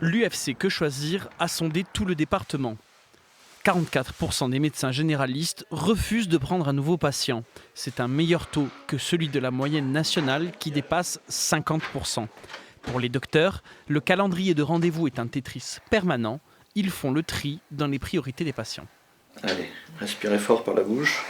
L'UFC Que Choisir a sondé tout le département. 44% des médecins généralistes refusent de prendre un nouveau patient. C'est un meilleur taux que celui de la moyenne nationale qui dépasse 50%. Pour les docteurs, le calendrier de rendez-vous est un Tetris permanent. Ils font le tri dans les priorités des patients. Allez, respirez fort par la bouche.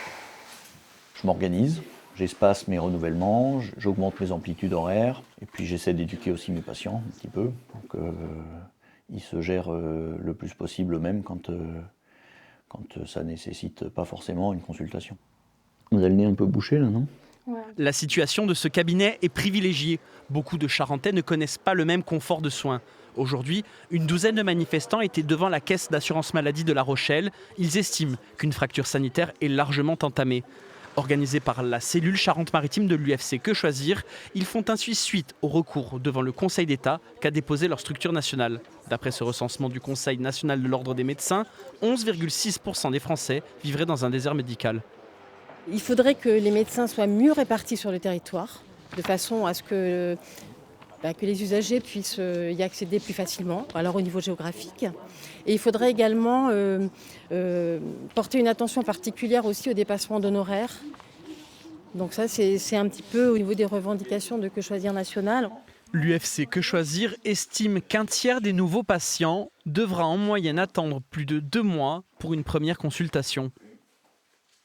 Je m'organise, j'espace mes renouvellements, j'augmente mes amplitudes horaires et puis j'essaie d'éduquer aussi mes patients un petit peu pour qu'ils se gèrent le plus possible eux-mêmes quand ça ne nécessite pas forcément une consultation. Vous avez le nez un peu bouché là, non ? La situation de ce cabinet est privilégiée. Beaucoup de Charentais ne connaissent pas le même confort de soins. Aujourd'hui, une douzaine de manifestants étaient devant la caisse d'assurance maladie de La Rochelle. Ils estiment qu'une fracture sanitaire est largement entamée. Organisés par la cellule Charente-Maritime de l'UFC Que Choisir, ils font ainsi suite au recours devant le Conseil d'État qu'a déposé leur structure nationale. D'après ce recensement du Conseil national de l'ordre des médecins, 11,6% des Français vivraient dans un désert médical. Il faudrait que les médecins soient mieux répartis sur le territoire, de façon à ce que les usagers puissent y accéder plus facilement, alors au niveau géographique. Et il faudrait également porter une attention particulière aussi au dépassement d'honoraires. Donc ça, c'est un petit peu au niveau des revendications de Que Choisir National. L'UFC Que Choisir estime qu'un tiers des nouveaux patients devra en moyenne attendre plus de 2 mois pour une première consultation.